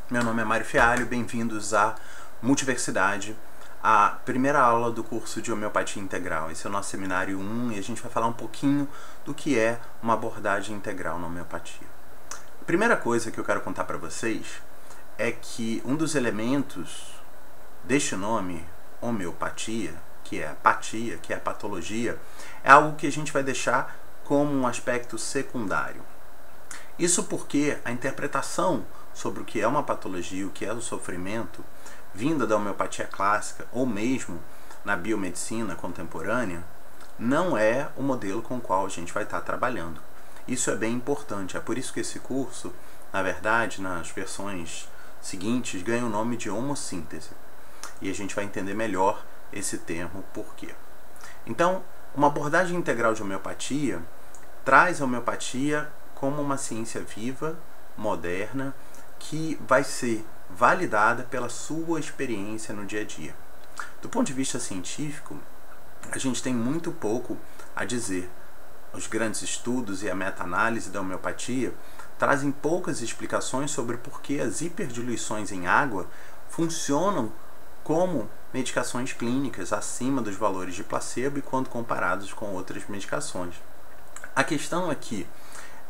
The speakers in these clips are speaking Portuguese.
Meu nome é Mário Fialho, bem-vindos à Multiversidade, a primeira aula do curso de Homeopatia Integral. Esse é o nosso seminário 1 e a gente vai falar um pouquinho do que é uma abordagem integral na homeopatia. A primeira coisa que eu quero contar para vocês é que um dos elementos deste nome, homeopatia, que é a patia, que é a patologia, é algo que a gente vai deixar como um aspecto secundário. Isso porque a interpretação sobre o que é uma patologia, o que é o sofrimento, vinda da homeopatia clássica ou mesmo na biomedicina contemporânea, não é o modelo com o qual a gente vai estar trabalhando. Isso é bem importante, é por isso que esse curso, na verdade, nas versões seguintes, ganha o nome de homossíntese. E a gente vai entender melhor esse termo por quê. Então, uma abordagem integral de homeopatia traz a homeopatia como uma ciência viva, moderna, que vai ser validada pela sua experiência no dia a dia. Do ponto de vista científico, a gente tem muito pouco a dizer. Os grandes estudos e a meta-análise da homeopatia trazem poucas explicações sobre por que as hiperdiluições em água funcionam como medicações clínicas acima dos valores de placebo e quando comparados com outras medicações. A questão é que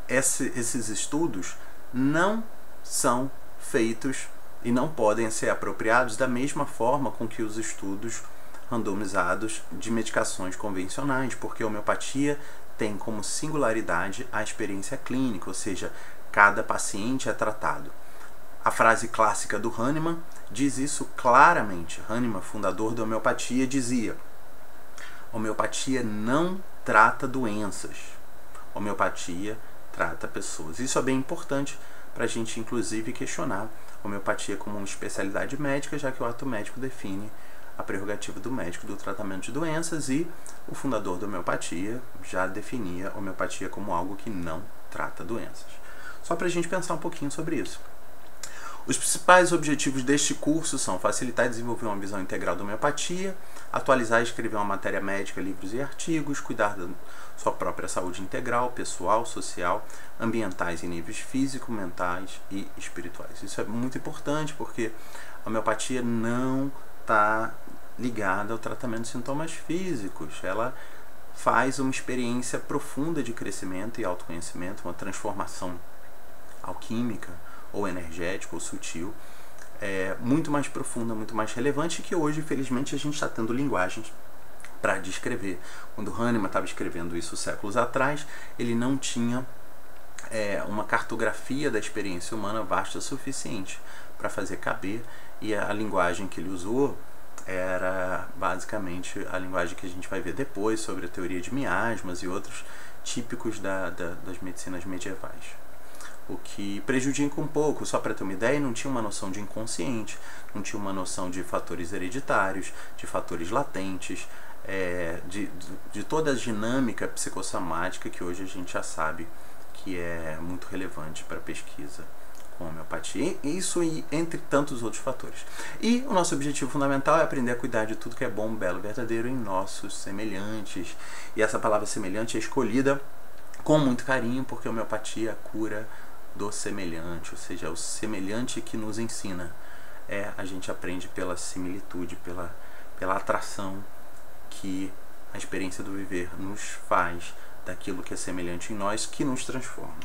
esses estudos não são feitos e não podem ser apropriados da mesma forma com que os estudos randomizados de medicações convencionais, porque a homeopatia tem como singularidade a experiência clínica, ou seja, cada paciente é tratado. A frase clássica do Hahnemann diz isso claramente. Hahnemann, fundador da homeopatia, dizia: homeopatia não trata doenças, homeopatia trata pessoas. Isso é bem importante para a gente, inclusive, questionar a homeopatia como uma especialidade médica, já que o ato médico define a prerrogativa do médico do tratamento de doenças e o fundador da homeopatia já definia a homeopatia como algo que não trata doenças. Só para a gente pensar um pouquinho sobre isso. Os principais objetivos deste curso são facilitar e desenvolver uma visão integral da homeopatia, atualizar e escrever uma matéria médica, livros e artigos, cuidar da sua própria saúde integral, pessoal, social, ambientais em níveis físico, mentais e espirituais. Isso é muito importante porque a homeopatia não está ligada ao tratamento de sintomas físicos. Ela faz uma experiência profunda de crescimento e autoconhecimento, uma transformação alquímica ou energética ou sutil, muito mais profunda, muito mais relevante, que hoje, felizmente, a gente está tendo linguagens para descrever. Quando Hahnemann estava escrevendo isso séculos atrás, ele não tinha uma cartografia da experiência humana vasta o suficiente para fazer caber, e a linguagem que ele usou era basicamente a linguagem que a gente vai ver depois sobre a teoria de miasmas e outros típicos das medicinas medievais. O que prejudica um pouco, só para ter uma ideia, não tinha uma noção de inconsciente, não tinha uma noção de fatores hereditários, de fatores latentes, de toda a dinâmica psicossomática que hoje a gente já sabe que é muito relevante para a pesquisa com homeopatia. Isso e entre tantos outros fatores. E o nosso objetivo fundamental é aprender a cuidar de tudo que é bom, belo, verdadeiro em nossos semelhantes. E essa palavra semelhante é escolhida com muito carinho, porque a homeopatia é a cura do semelhante, ou seja, o semelhante que nos ensina. A gente aprende pela similitude, pela atração que a experiência do viver nos faz daquilo que é semelhante em nós, que nos transforma.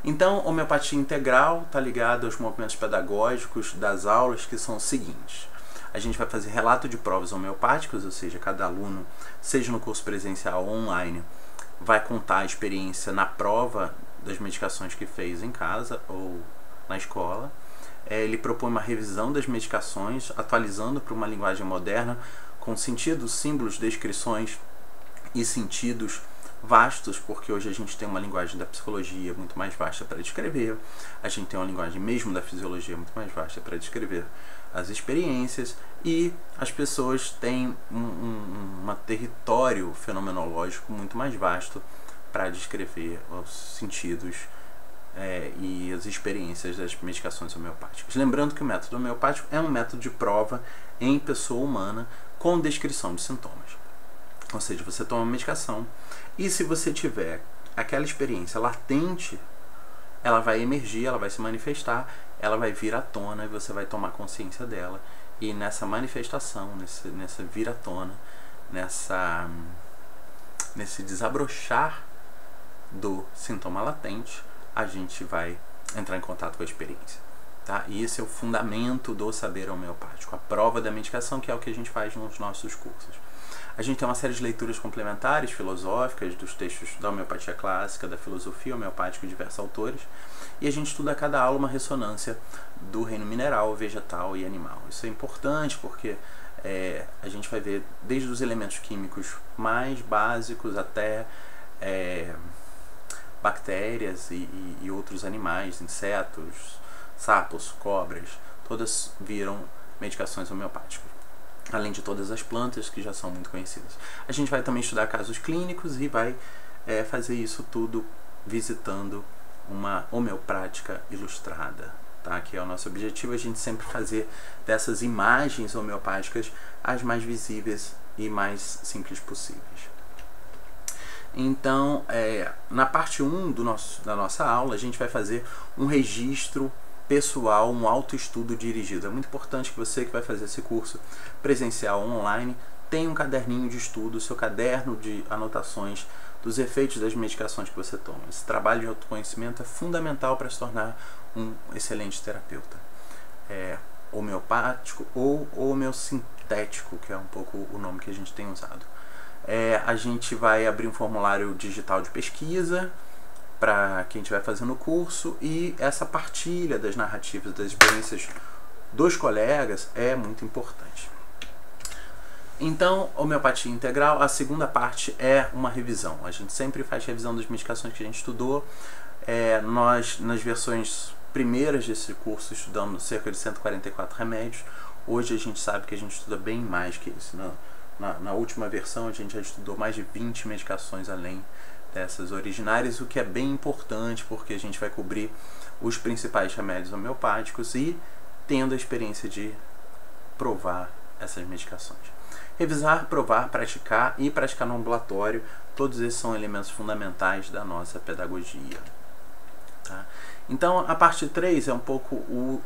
Então, homeopatia integral está ligada aos movimentos pedagógicos das aulas, que são os seguintes. A gente vai fazer relato de provas homeopáticas, ou seja, cada aluno, seja no curso presencial ou online, vai contar a experiência na prova das medicações que fez em casa ou na escola. Ele propõe uma revisão das medicações, atualizando para uma linguagem moderna, com sentidos, símbolos, descrições e sentidos vastos, porque hoje a gente tem uma linguagem da psicologia muito mais vasta para descrever, a gente tem uma linguagem mesmo da fisiologia muito mais vasta para descrever as experiências, e as pessoas têm um território fenomenológico muito mais vasto para descrever os sentidos e as experiências das medicações homeopáticas. Lembrando que o método homeopático é um método de prova em pessoa humana com descrição de sintomas. Ou seja, você toma uma medicação e se você tiver aquela experiência latente ela vai emergir, ela vai se manifestar, ela vai vir à tona e você vai tomar consciência dela. E nessa manifestação, nessa vir à tona, nesse desabrochar do sintoma latente, a gente vai entrar em contato com a experiência. Tá? E esse é o fundamento do saber homeopático, a prova da medicação, que é o que a gente faz nos nossos cursos. A gente tem uma série de leituras complementares, filosóficas, dos textos da homeopatia clássica, da filosofia homeopática de diversos autores, e a gente estuda a cada aula uma ressonância do reino mineral, vegetal e animal. Isso é importante porque a gente vai ver desde os elementos químicos mais básicos até bactérias e outros animais, insetos, sapos, cobras, todas viram medicações homeopáticas, além de todas as plantas que já são muito conhecidas. A gente vai também estudar casos clínicos e vai fazer isso tudo visitando uma homeopática ilustrada, tá? Que é o nosso objetivo, a gente sempre fazer dessas imagens homeopáticas as mais visíveis e mais simples possíveis. Então, na parte 1 da nossa aula, a gente vai fazer um registro pessoal, um autoestudo dirigido. É muito importante que você que vai fazer esse curso presencial ou online tenha um caderninho de estudo, seu caderno de anotações dos efeitos das medicações que você toma. Esse trabalho de autoconhecimento é fundamental para se tornar um excelente terapeuta. Homeopático ou homeossintético, que é um pouco o nome que a gente tem usado. A gente vai abrir um formulário digital de pesquisa para quem estiver fazendo o curso, e essa partilha das narrativas, das experiências dos colegas é muito importante. Então, homeopatia integral, a segunda parte é uma revisão. A gente sempre faz revisão das medicações que a gente estudou. Nós, nas versões primeiras desse curso, estudamos cerca de 144 remédios. Hoje a gente sabe que a gente estuda bem mais que isso. Na última versão a gente já estudou mais de 20 medicações além dessas originárias, o que é bem importante porque a gente vai cobrir os principais remédios homeopáticos e tendo a experiência de provar essas medicações. Revisar, provar, praticar e praticar no ambulatório, todos esses são elementos fundamentais da nossa pedagogia. Tá? Então a parte 3 é um pouco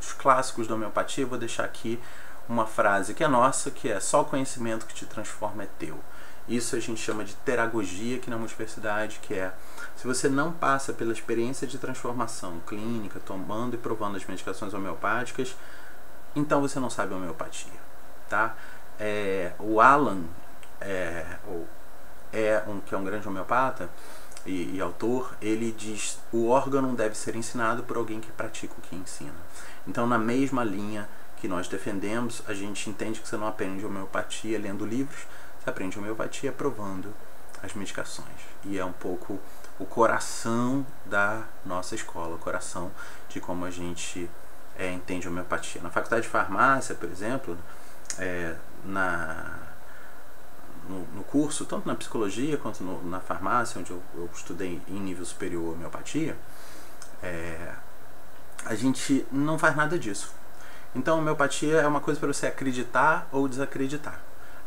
os clássicos da homeopatia. Eu vou deixar aqui uma frase que é nossa, que é: só o conhecimento que te transforma é teu. Isso a gente chama de teragogia aqui na universidade, que é: se você não passa pela experiência de transformação clínica, tomando e provando as medicações homeopáticas, então você não sabe homeopatia. Tá? O Alan, que é um grande homeopata e autor, ele diz: o órgão deve ser ensinado por alguém que pratica o que ensina. Então, na mesma linha que nós defendemos, a gente entende que você não aprende homeopatia lendo livros, você aprende homeopatia provando as medicações. E é um pouco o coração da nossa escola, o coração de como a gente entende homeopatia. Na faculdade de farmácia, por exemplo, no curso, tanto na psicologia quanto na farmácia, onde eu estudei em nível superior homeopatia, a gente não faz nada disso. Então, homeopatia é uma coisa para você acreditar ou desacreditar.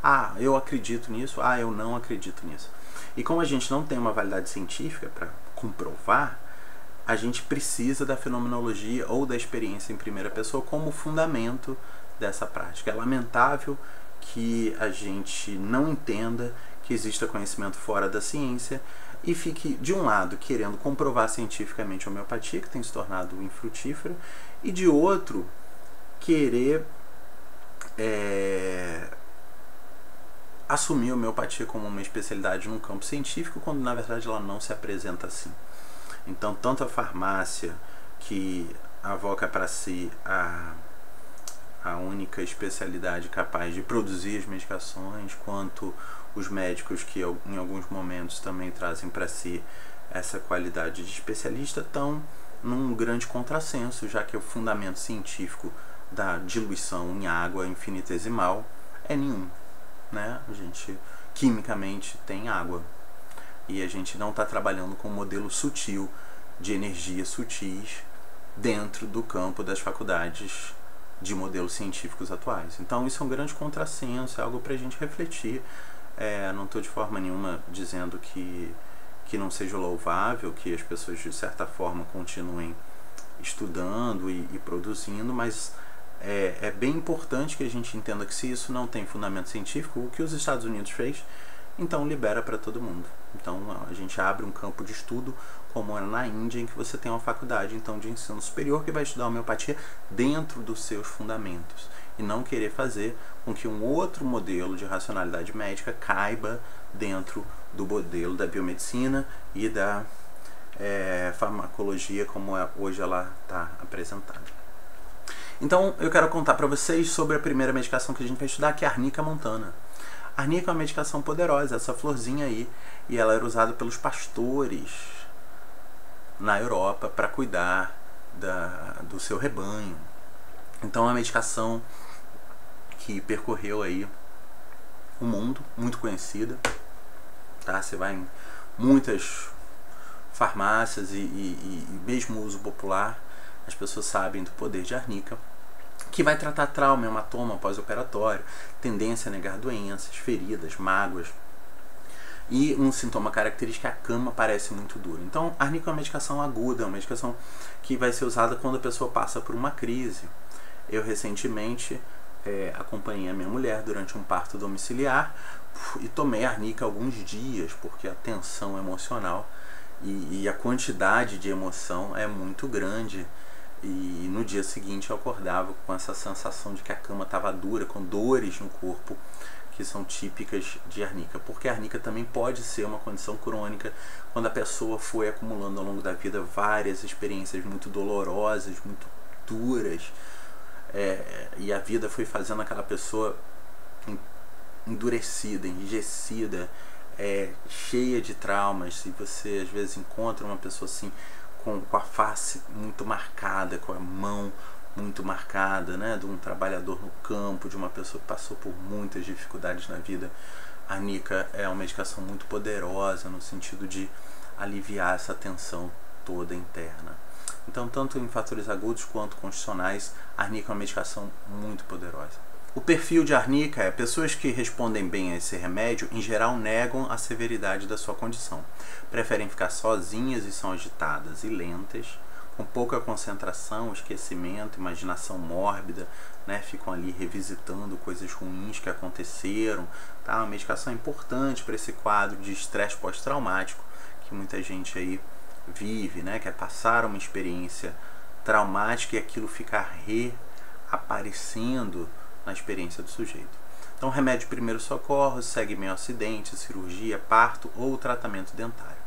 Ah, eu acredito nisso, ah, eu não acredito nisso. E como a gente não tem uma validade científica para comprovar, a gente precisa da fenomenologia ou da experiência em primeira pessoa como fundamento dessa prática. É lamentável que a gente não entenda que exista conhecimento fora da ciência e fique, de um lado, querendo comprovar cientificamente a homeopatia, que tem se tornado infrutífera, e de outro, querer assumir a homeopatia como uma especialidade num campo científico, quando na verdade ela não se apresenta assim. Então, tanto a farmácia, que avoca para si a única especialidade capaz de produzir as medicações, quanto os médicos que em alguns momentos também trazem para si essa qualidade de especialista, estão num grande contrassenso, já que o fundamento científico da diluição em água infinitesimal é nenhum, né? A gente quimicamente tem água e a gente não está trabalhando com um modelo sutil de energias sutis dentro do campo das faculdades de modelos científicos atuais. Então isso é um grande contrassenso, é algo para a gente refletir. Não estou de forma nenhuma dizendo que que não seja louvável, que as pessoas de certa forma continuem estudando e produzindo, mas é bem importante que a gente entenda que se isso não tem fundamento científico, o que os Estados Unidos fez, então libera para todo mundo. Então a gente abre um campo de estudo, como é na Índia, em que você tem uma faculdade então de ensino superior que vai estudar homeopatia dentro dos seus fundamentos, e não querer fazer com que um outro modelo de racionalidade médica caiba dentro do modelo da biomedicina e da farmacologia como hoje ela está apresentada. Então eu quero contar para vocês sobre a primeira medicação que a gente vai estudar, que é a Arnica montana. A arnica é uma medicação poderosa, essa florzinha aí, e ela era usada pelos pastores na Europa para cuidar do seu rebanho. Então é uma medicação que percorreu aí o mundo, muito conhecida, tá? Você vai em muitas farmácias e mesmo uso popular, as pessoas sabem do poder de arnica, que vai tratar trauma, hematoma pós-operatório, tendência a negar doenças, feridas, mágoas. E um sintoma característico é a cama parece muito dura. Então, a arnica é uma medicação aguda, é uma medicação que vai ser usada quando a pessoa passa por uma crise. Eu recentemente acompanhei a minha mulher durante um parto domiciliar e tomei arnica alguns dias, porque a tensão emocional e a quantidade de emoção é muito grande. E no dia seguinte eu acordava com essa sensação de que a cama estava dura, com dores no corpo, que são típicas de arnica. Porque a arnica também pode ser uma condição crônica, quando a pessoa foi acumulando ao longo da vida várias experiências muito dolorosas, muito duras, e a vida foi fazendo aquela pessoa endurecida, enrijecida, cheia de traumas. E você às vezes encontra uma pessoa assim, com a face muito marcada, com a mão muito marcada, né, de um trabalhador no campo, de uma pessoa que passou por muitas dificuldades na vida. A arnica é uma medicação muito poderosa no sentido de aliviar essa tensão toda interna. Então, tanto em fatores agudos quanto constitucionais, a arnica é uma medicação muito poderosa. O perfil de arnica é: pessoas que respondem bem a esse remédio, em geral, negam a severidade da sua condição. Preferem ficar sozinhas e são agitadas e lentas, com pouca concentração, esquecimento, imaginação mórbida, né? Ficam ali revisitando coisas ruins que aconteceram. Tá? Uma medicação importante para esse quadro de estresse pós-traumático que muita gente aí vive, né? Que é passar uma experiência traumática e aquilo ficar reaparecendo na experiência do sujeito. Então, remédio de primeiro socorro, segue meio acidente, cirurgia, parto ou tratamento dentário.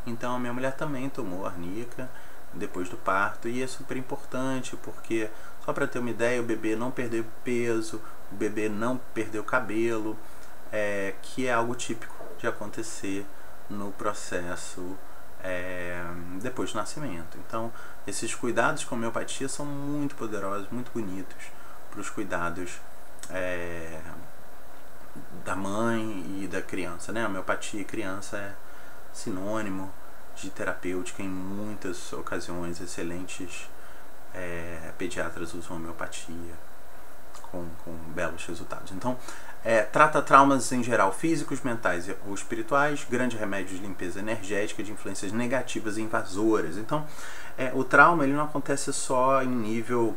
Então, a minha mulher também tomou arnica depois do parto, e é super importante porque, só para ter uma ideia, o bebê não perdeu peso, o bebê não perdeu cabelo, que é algo típico de acontecer no processo depois do nascimento. Então, esses cuidados com homeopatia são muito poderosos, muito bonitos para os cuidados da mãe e da criança, né? A homeopatia e criança é sinônimo de terapêutica em muitas ocasiões. Excelentes pediatras usam homeopatia com belos resultados. Então, trata traumas em geral físicos, mentais ou espirituais, grande remédio de limpeza energética de influências negativas e invasoras. Então, o trauma ele não acontece só em nível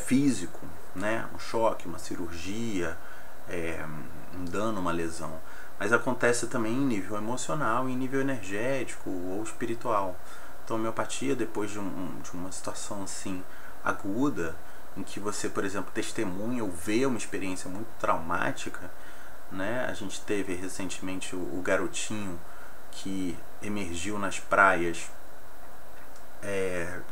físico, né? Um choque, uma cirurgia, um dano, uma lesão, mas acontece também em nível emocional, em nível energético ou espiritual. Então, a homeopatia, depois de uma situação assim aguda, em que você, por exemplo, testemunha ou vê uma experiência muito traumática, né? A gente teve recentemente o garotinho que emergiu nas praias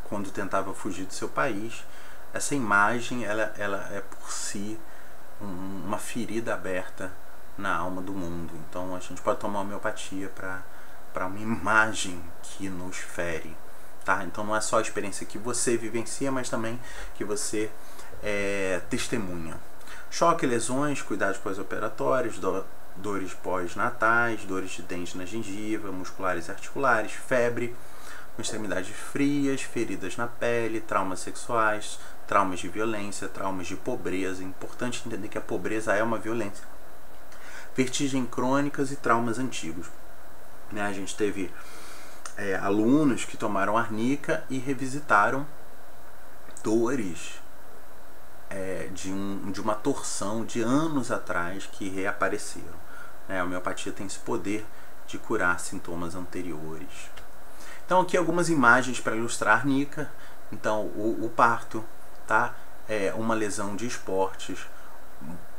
quando tentava fugir do seu país. Essa imagem ela é por si uma ferida aberta na alma do mundo. Então a gente pode tomar homeopatia para uma imagem que nos fere, tá? Então não é só a experiência que você vivencia, mas também que você testemunha. Choque, lesões, cuidados pós-operatórios, dores pós-natais, dores de dente na gengiva, musculares e articulares, febre, com extremidades frias, feridas na pele, traumas sexuais, traumas de violência, traumas de pobreza. É importante entender que a pobreza é uma violência. Vertigem crônicas e traumas antigos. né? A gente teve alunos que tomaram arnica e revisitaram dores de uma torção de anos atrás que reapareceram, né? A homeopatia tem esse poder de curar sintomas anteriores. Então aqui algumas imagens para ilustrar a arnica. Então o parto, tá? Uma lesão de esportes,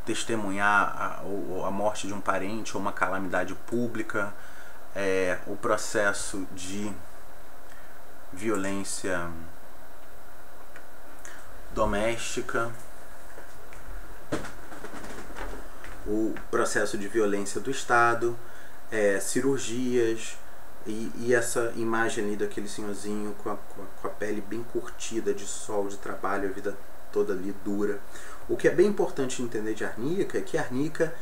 testemunhar a morte de um parente ou uma calamidade pública, o processo de violência doméstica, o processo de violência do Estado, cirurgias, e essa imagem ali daquele senhorzinho com a pele bem curtida de sol, de trabalho, a vida toda ali dura. O que é bem importante entender de arnica é que a arnica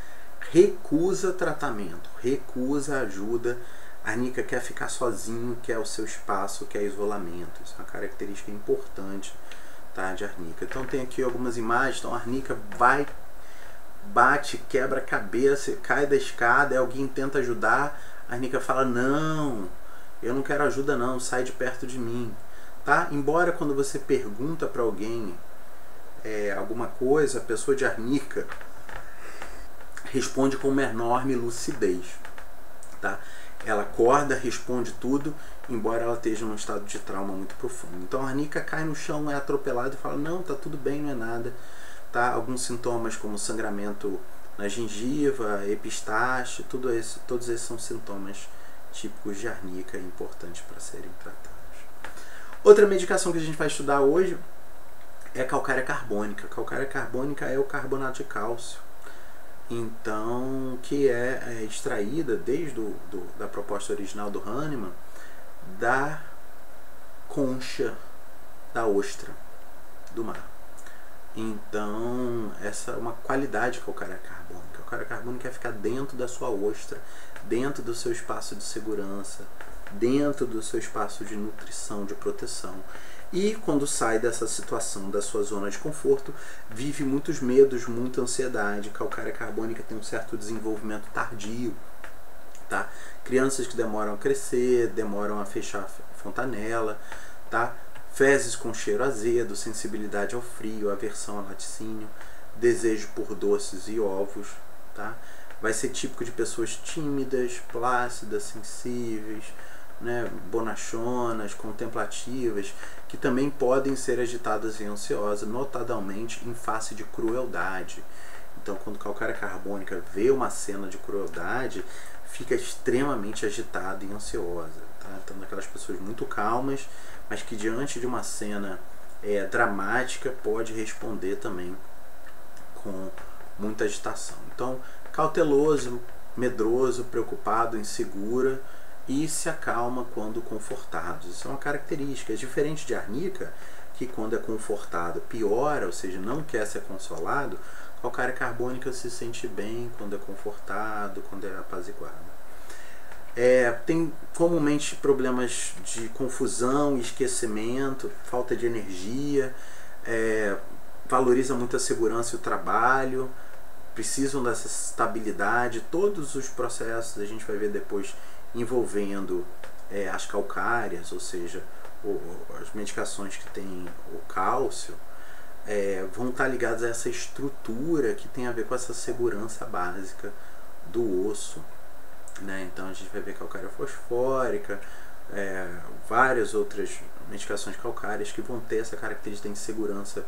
recusa tratamento, recusa ajuda. A arnica quer ficar sozinho, quer o seu espaço, quer isolamento. Isso é uma característica importante, tá, de arnica. Então tem aqui algumas imagens. Então a arnica vai, bate, quebra a cabeça, cai da escada, alguém tenta ajudar, a arnica fala: não, eu não quero ajuda não, sai de perto de mim, tá? Embora quando você pergunta para alguém alguma coisa, a pessoa de arnica responde com uma enorme lucidez, tá? Ela acorda, responde tudo, embora ela esteja num estado de trauma muito profundo. Então a arnica cai no chão, é atropelada e fala: não, tá tudo bem, não é nada, tá? Alguns sintomas como sangramento na gengiva, epistaxe, todos esses são sintomas típicos de arnica, importantes para serem tratados. Outra medicação que a gente vai estudar hoje é a calcária carbônica. A calcária carbônica é o carbonato de cálcio, então, que é extraída desde da proposta original do Hahnemann da concha da ostra do mar. Então, essa é uma qualidade calcária carbônica. A calcária carbônica é ficar dentro da sua ostra, dentro do seu espaço de segurança, dentro do seu espaço de nutrição, de proteção. E quando sai dessa situação, da sua zona de conforto, vive muitos medos, muita ansiedade. Calcária carbônica tem um certo desenvolvimento tardio, tá? Crianças que demoram a crescer, demoram a fechar a fontanela, tá? Fezes com cheiro azedo, sensibilidade ao frio, aversão ao laticínio, desejo por doces e ovos, tá? Vai ser típico de pessoas tímidas, plácidas, sensíveis, né, bonachonas, contemplativas, que também podem ser agitadas e ansiosas, notadamente em face de crueldade. Então, quando calcária carbônica vê uma cena de crueldade, fica extremamente agitada e ansiosa, tá? Então, aquelas pessoas muito calmas, mas que diante de uma cena dramática pode responder também com muita agitação. Então, cauteloso, medroso, preocupado, insegura, e se acalma quando confortado. Isso é uma característica. É diferente de arnica, que quando é confortado piora, ou seja, não quer ser consolado. Calcária carbônica se sente bem quando é confortado, quando é apaziguado. Tem comumente problemas de confusão, esquecimento, falta de energia, valoriza muito a segurança e o trabalho, precisam dessa estabilidade. Todos os processos, a gente vai ver depois, envolvendo as calcárias, ou seja, as medicações que têm o cálcio, vão estar ligadas a essa estrutura que tem a ver com essa segurança básica do osso, né? Então a gente vai ver calcária fosfórica, várias outras medicações calcárias que vão ter essa característica da insegurança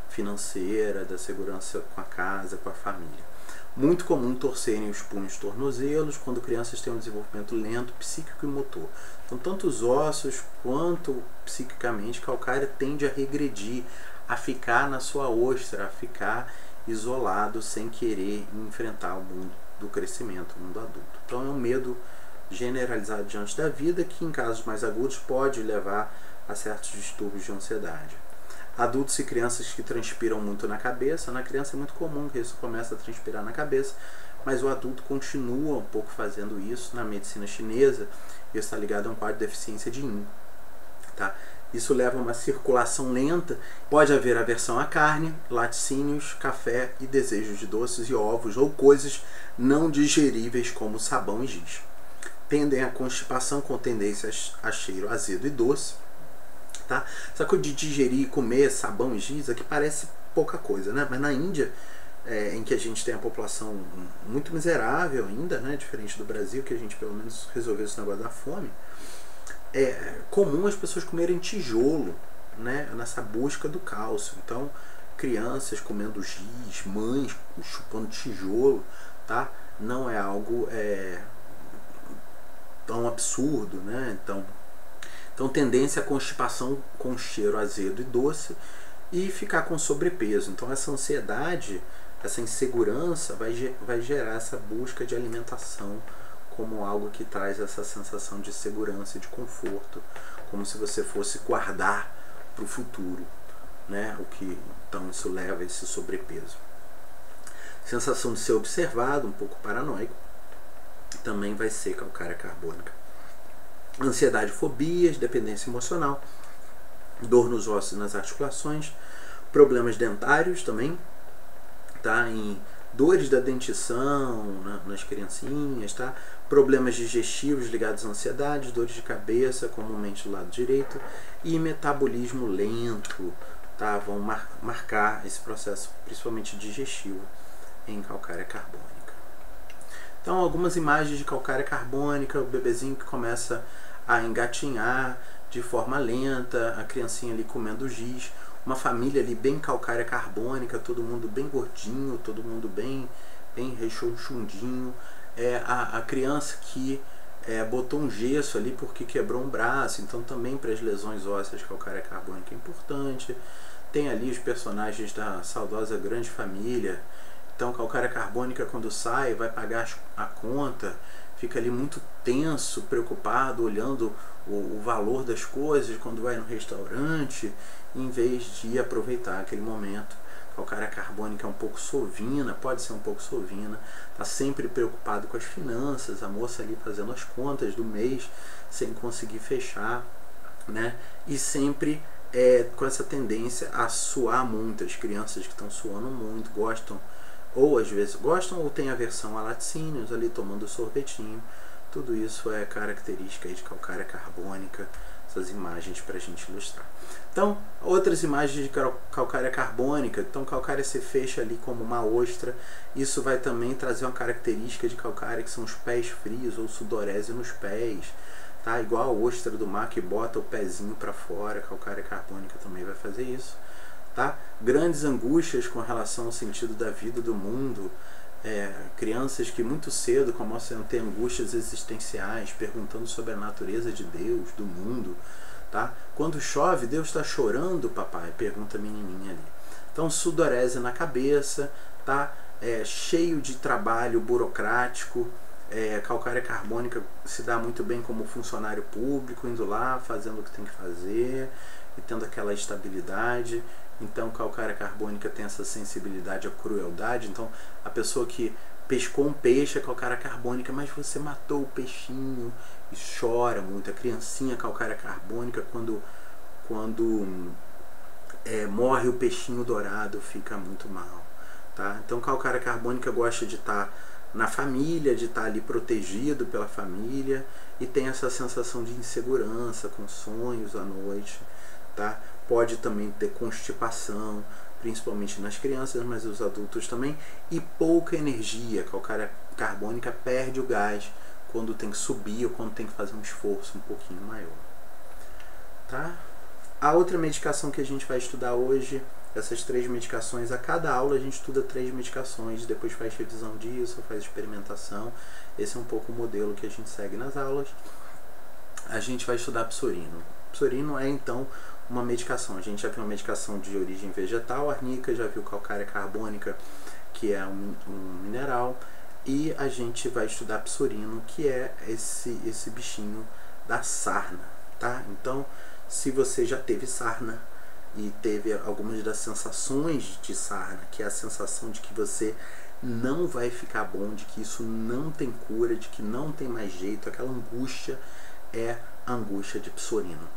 financeira, da segurança com a casa, com a família. Muito comum torcerem os punhos e tornozelos quando crianças têm um desenvolvimento lento, psíquico e motor. Então, tanto os ossos quanto psiquicamente, calcária tende a regredir, a ficar na sua ostra, a ficar isolado, sem querer enfrentar o mundo do crescimento, o mundo adulto. Então, é um medo generalizado diante da vida que, em casos mais agudos, pode levar a certos distúrbios de ansiedade. Adultos e crianças que transpiram muito na cabeça. Na criança é muito comum que isso comece a transpirar na cabeça, mas o adulto continua um pouco fazendo isso. Na medicina chinesa, isso está ligado a um quadro de deficiência de yin, tá? Isso leva a uma circulação lenta. Pode haver aversão à carne, laticínios, café e desejos de doces e ovos ou coisas não digeríveis como sabão e giz. tendem à constipação com tendências a cheiro azedo e doce. Tá? Essa coisa de digerir e comer sabão e giz aqui parece pouca coisa, né? Mas na Índia, em que a gente tem a população muito miserável ainda, né? Diferente do Brasil, que a gente pelo menos resolveu esse negócio da fome, é comum as pessoas comerem tijolo, né? Nessa busca do cálcio. Então, crianças comendo giz, mães chupando tijolo, tá? Não é algo tão absurdo, né? Então tendência à constipação com cheiro azedo e doce e ficar com sobrepeso. Então essa ansiedade, essa insegurança vai gerar essa busca de alimentação como algo que traz essa sensação de segurança e de conforto, como se você fosse guardar para o futuro, né? Então isso leva a esse sobrepeso. Sensação de ser observado, um pouco paranoico, também vai ser calcária carbônica. Ansiedade, fobias, dependência emocional, dor nos ossos e nas articulações, problemas dentários também, tá? Em dores da dentição nas criancinhas, tá? Problemas digestivos ligados à ansiedade, dores de cabeça, comumente do lado direito, e metabolismo lento, tá? Vão marcar esse processo, principalmente digestivo, em calcária carbônica. Então, algumas imagens de calcária carbônica, o bebezinho que começa a engatinhar de forma lenta, a criancinha ali comendo giz, uma família ali bem calcária carbônica, todo mundo bem gordinho, todo mundo bem rechonchudinho, a criança que botou um gesso ali porque quebrou um braço, então também para as lesões ósseas calcária carbônica é importante. Tem ali os personagens da saudosa Grande Família. Então, calcária carbônica, quando sai, vai pagar a conta, fica ali muito tenso, preocupado, olhando o valor das coisas quando vai no restaurante, em vez de aproveitar aquele momento. Calcária carbônica é um pouco sovina, pode ser um pouco sovina, está sempre preocupado com as finanças, a moça ali fazendo as contas do mês sem conseguir fechar, né? E sempre com essa tendência a suar muito. As crianças que estão suando muito gostam, ou às vezes gostam ou têm aversão a laticínios, ali tomando sorvetinho. Tudo isso é característica de calcária carbônica, essas imagens para a gente ilustrar. Então, outras imagens de calcária carbônica. Então, calcária se fecha ali como uma ostra. Isso vai também trazer uma característica de calcária, que são os pés frios ou sudorese nos pés, tá? Igual a ostra do mar que bota o pezinho para fora, calcária carbônica também vai fazer isso. Tá? Grandes angústias com relação ao sentido da vida, do mundo, crianças que muito cedo começam a ter angústias existenciais, perguntando sobre a natureza de Deus, do mundo. Tá? Quando chove, Deus está chorando, papai? Pergunta a menininha ali. Então, sudorese na cabeça, tá? Cheio de trabalho burocrático. Calcária carbônica se dá muito bem como funcionário público, indo lá, fazendo o que tem que fazer e tendo aquela estabilidade. Então, calcária carbônica tem essa sensibilidade à crueldade. Então, a pessoa que pescou um peixe é calcária carbônica, mas você matou o peixinho e chora muito. A criancinha calcária carbônica, quando morre o peixinho dourado, fica muito mal. Tá? Então, calcária carbônica gosta de estar na família, de estar ali protegido pela família, e tem essa sensação de insegurança, com sonhos à noite. Tá? Pode também ter constipação, principalmente nas crianças, mas os adultos também, e pouca energia. Calcária carbônica perde o gás quando tem que subir ou quando tem que fazer um esforço um pouquinho maior. Tá? A outra medicação que a gente vai estudar hoje, essas 3 medicações, a cada aula a gente estuda 3 medicações, depois faz revisão disso, faz experimentação. Esse é um pouco o modelo que a gente segue nas aulas. A gente vai estudar psorino. Psorino é então uma medicação. A gente já viu uma medicação de origem vegetal, arnica, já viu calcária carbônica, que é um mineral, e a gente vai estudar psorino, que é esse bichinho da sarna, tá? Então, se você já teve sarna e teve algumas das sensações de sarna, que é a sensação de que você não vai ficar bom, de que isso não tem cura, de que não tem mais jeito, aquela angústia é a angústia de psorino.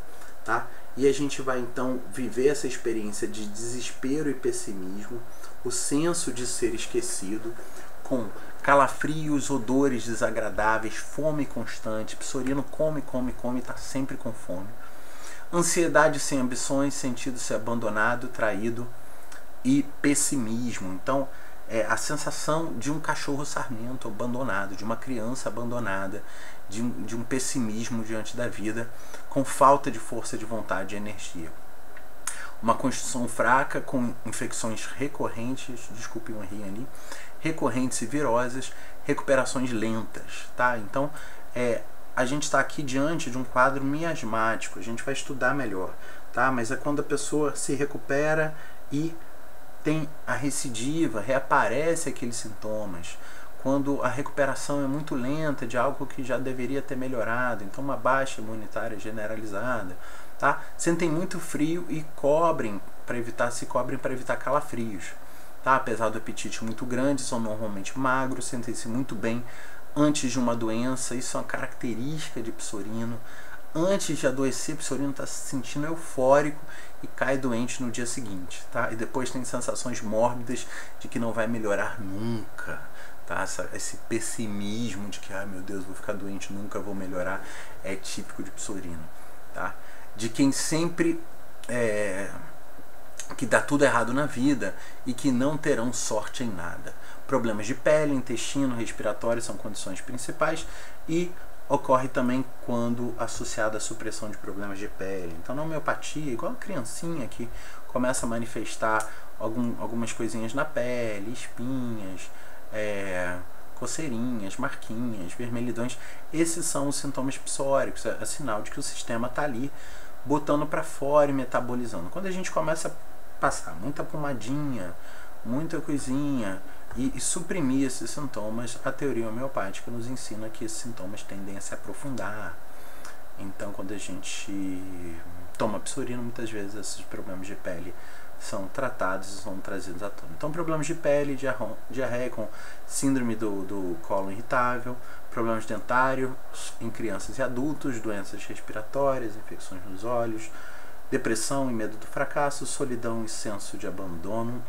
Tá? E a gente vai então viver essa experiência de desespero e pessimismo, o senso de ser esquecido, com calafrios, odores desagradáveis, fome constante. Psorino come, está sempre com fome. Ansiedade sem ambições, sentido-se abandonado, traído e pessimismo. Então, a sensação de um cachorro sarnento abandonado, de uma criança abandonada, de um pessimismo diante da vida, com falta de força de vontade e energia. Uma constituição fraca, com infecções recorrentes, desculpe um rim ali, recorrentes e virosas, recuperações lentas, tá? Então, a gente está aqui diante de um quadro miasmático, a gente vai estudar melhor, tá? Mas é quando a pessoa se recupera e tem a recidiva, reaparece aqueles sintomas, quando a recuperação é muito lenta de algo que já deveria ter melhorado, então uma baixa imunitária generalizada, tá? Sentem muito frio e se cobrem para evitar calafrios, tá? Apesar do apetite muito grande, são normalmente magros, sentem-se muito bem antes de uma doença, isso é uma característica de psorino. Antes de adoecer, psorino está se sentindo eufórico e cai doente no dia seguinte, tá? E depois tem sensações mórbidas de que não vai melhorar nunca, tá? Esse pessimismo de que, meu Deus, vou ficar doente, nunca vou melhorar, é típico de psorino, tá? De quem sempre que dá tudo errado na vida e que não terão sorte em nada. Problemas de pele, intestino, respiratório são condições principais e ocorre também quando associada à supressão de problemas de pele. Então, na homeopatia, igual a criancinha que começa a manifestar algumas coisinhas na pele, espinhas, coceirinhas, marquinhas, vermelhidões, esses são os sintomas psóricos, é sinal de que o sistema está ali botando para fora e metabolizando. Quando a gente começa a passar muita pomadinha, muita coisinha e suprimir esses sintomas, a teoria homeopática nos ensina que esses sintomas tendem a se aprofundar. Então, quando a gente toma psorino, muitas vezes esses problemas de pele são tratados e são trazidos à tona. Então, problemas de pele, diarreia com síndrome do colo irritável, problemas dentários em crianças e adultos, doenças respiratórias, infecções nos olhos, depressão e medo do fracasso, solidão e senso de abandono,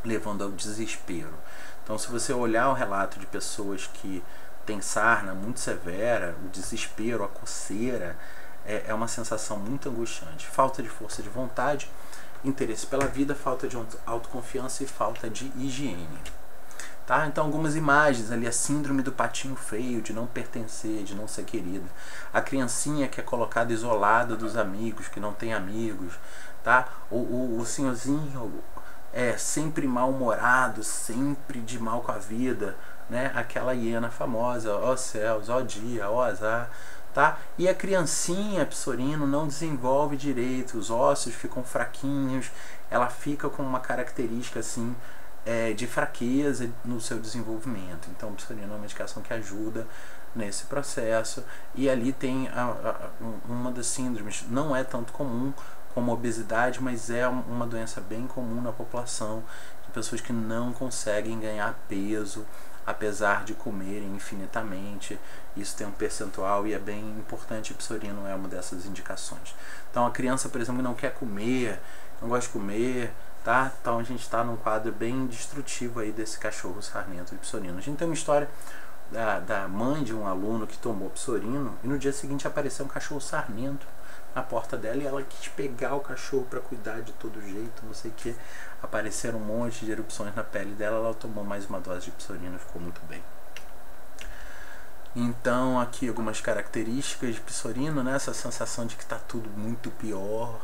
levando ao desespero. Então, se você olhar o relato de pessoas que têm sarna muito severa, o desespero, a coceira, é uma sensação muito angustiante. Falta de força de vontade, interesse pela vida, falta de autoconfiança e falta de higiene. Tá? Então, algumas imagens ali, a síndrome do patinho feio, de não pertencer, de não ser querida. A criancinha que é colocada isolada dos amigos, que não tem amigos. Tá? O senhorzinho sempre mal-humorado, sempre de mal com a vida, né? Aquela hiena famosa, ó céus, ó dia, ó azar. Tá? E a criancinha psorino não desenvolve direito, os ossos ficam fraquinhos, ela fica com uma característica assim, de fraqueza no seu desenvolvimento. Então, psorino é uma medicação que ajuda nesse processo. E ali tem uma das síndromes, não é tanto comum como a obesidade, mas é uma doença bem comum na população, de pessoas que não conseguem ganhar peso, apesar de comerem infinitamente. Isso tem um percentual e é bem importante. Psorino é uma dessas indicações. Então, a criança, por exemplo, não quer comer, não gosta de comer, tá? Então, a gente está num quadro bem destrutivo aí desse cachorro sarnento de psorino. A gente tem uma história da mãe de um aluno que tomou psorino e no dia seguinte apareceu um cachorro sarnento na porta dela e ela quis pegar o cachorro para cuidar de todo jeito, não sei o que. Apareceram um monte de erupções na pele dela, ela tomou mais uma dose de psorino e ficou muito bem. Então, aqui algumas características de psorino, né? Essa sensação de que está tudo muito pior,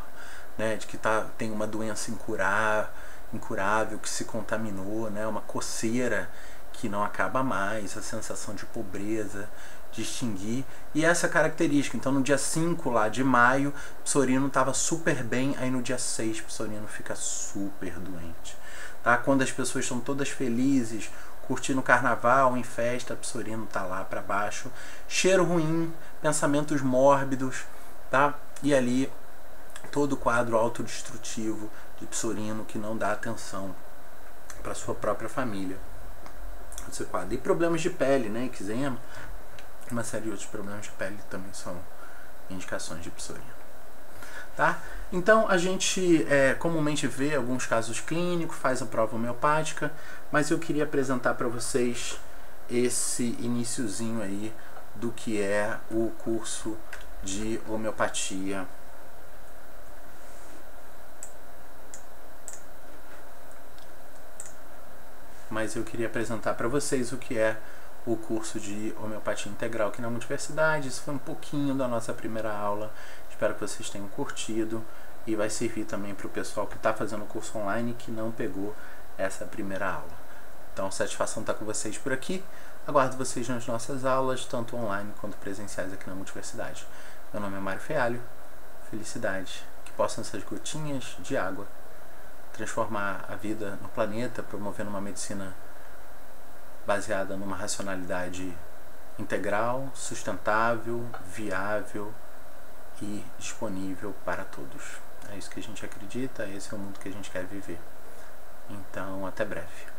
né? De que tem uma doença incurável, que se contaminou, né? Uma coceira que não acaba mais, a sensação de pobreza, de extinguir, e essa característica. Então, no dia 5 lá de maio, psorino estava super bem, aí no dia 6 psorino fica super doente, tá? Quando as pessoas estão todas felizes, curtindo carnaval, em festa, psorino tá lá para baixo, cheiro ruim, pensamentos mórbidos, tá? E ali todo o quadro autodestrutivo de psorino que não dá atenção para sua própria família. Esse quadro. E problemas de pele, né? Eczema, uma série de outros problemas de pele também são indicações de psorino. Tá? Então, a gente comumente vê alguns casos clínicos, faz a prova homeopática, mas eu queria apresentar para vocês esse iniciozinho aí do que é o curso de homeopatia. Mas eu queria apresentar para vocês o que é o curso de homeopatia integral aqui na Multiversidade. Isso foi um pouquinho da nossa primeira aula. Espero que vocês tenham curtido e vai servir também para o pessoal que está fazendo o curso online que não pegou essa primeira aula. Então, satisfação estar com vocês por aqui. Aguardo vocês nas nossas aulas, tanto online quanto presenciais aqui na Multiversidade. Meu nome é Mário Fealho. Felicidade. Que possam essas gotinhas de água transformar a vida no planeta, promovendo uma medicina baseada numa racionalidade integral, sustentável, viável e disponível para todos. É isso que a gente acredita, esse é o mundo que a gente quer viver. Então, até breve.